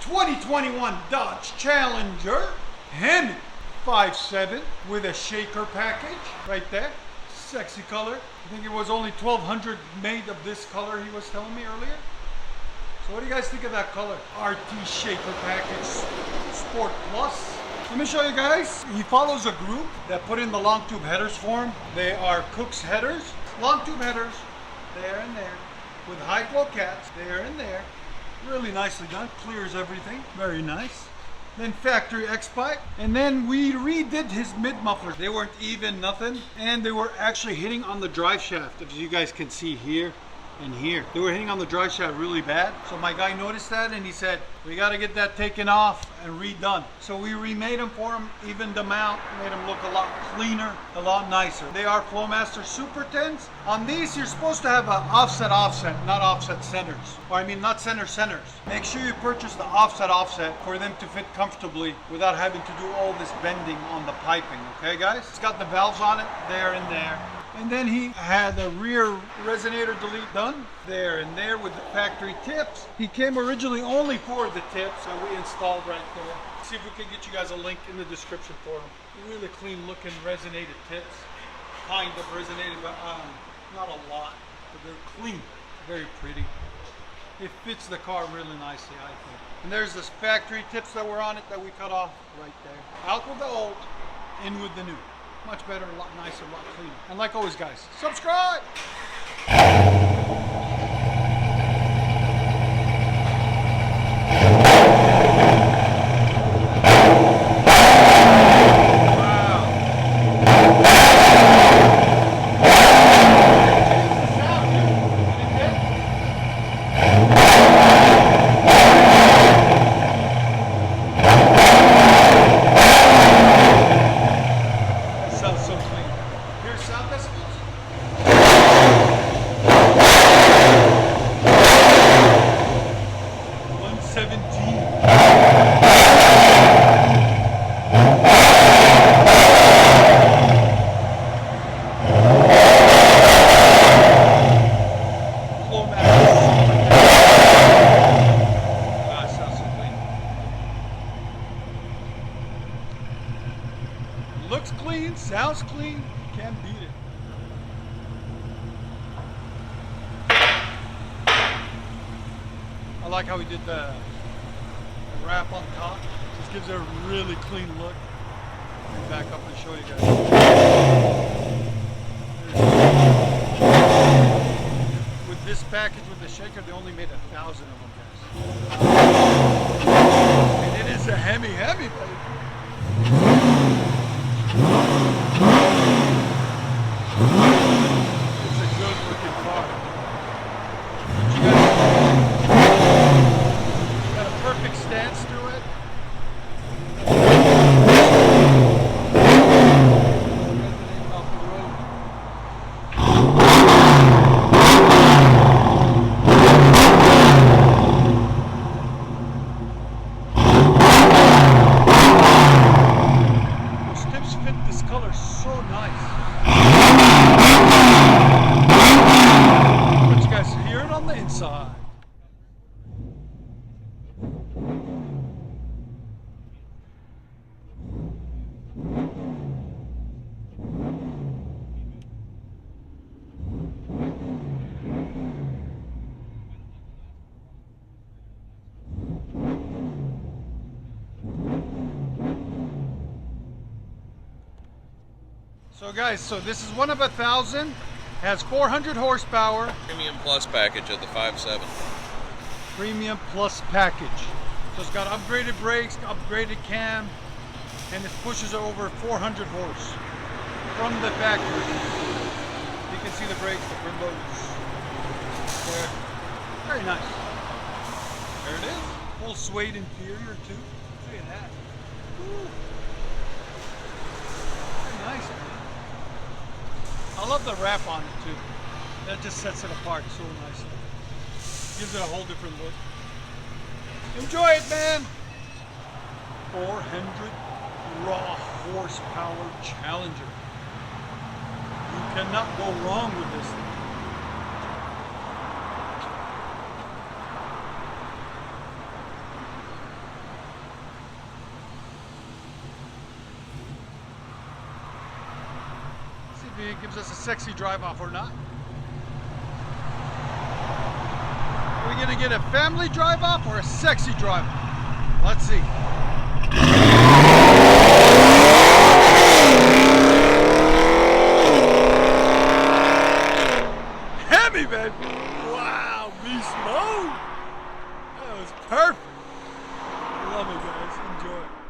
2021 Dodge Challenger HEMI 5.7 with a shaker package right there. Sexy color. I think it was only 1,200 made of this color, he was telling me earlier. So what do you guys think of that color? RT shaker package Sport Plus. Let me show you guys. He follows a group that put in the long tube headers for him. They are Cook's headers. Long tube headers, there and there. With high flow cats, there and there. Really nicely done. Clears everything. Very nice. Then factory X-pipe. And then we redid his mid mufflers. They weren't even, nothing. And they were actually hitting on the drive shaft, as you guys can see here and here. They were hitting on the drive shaft really bad. So my guy noticed that and he said, we got to get that taken off and redone. So we remade them for him, evened them out, made them look a lot cleaner, a lot nicer. They are FLOWMASTER Super 10s. On these, you're supposed to have an offset, not offset centers. Or I mean, not centers. Make sure you purchase the offset for them to fit comfortably without having to do all this bending on the piping, okay guys? It's got the valves on it, there and there. And then he had a rear resonator delete done there and there with the factory tips. He came originally only for the tips that we installed right there. See if we can get you guys a link in the description for them. Really clean looking resonated tips. Kind of resonated, but not a lot. But they're clean, very pretty. It fits the car really nicely, I think. And there's this factory tips that were on it that we cut off right there. Out with the old, in with the new. Much better, a lot nicer, a lot cleaner. And like always, guys, subscribe! Looks clean, sounds clean, can't beat it. I like how he did the wrap on top. Just gives it a really clean look. Let me back up and show you guys. With this package, with the shaker, they only made 1,000 of them, guys. And it is a HEMI, baby. It's a good looking car. Got a perfect stance to it. Off the road. Those tips fit this color so nice. But you guys hear it on the inside. So guys, this is one of 1,000. Has 400 horsepower. Premium Plus package of the 5.7. Premium Plus package. So it's got upgraded brakes, upgraded cam, and it pushes over 400 horse from the factory. You can see the brakes, the remotes. There. Very nice. There it is. Full suede interior too. Look at that. Ooh. Very nice, man. I love the wrap on it too. That just sets it apart so nicely. Gives it a whole different look. Enjoy it, man! 400 raw horsepower Challenger. You cannot go wrong with this thing. if it gives us a sexy drive off or not. Are we gonna get a family drive off or a sexy drive off? Let's see. Hemi, baby! Wow, beast mode! That was perfect. Love it, guys. Enjoy.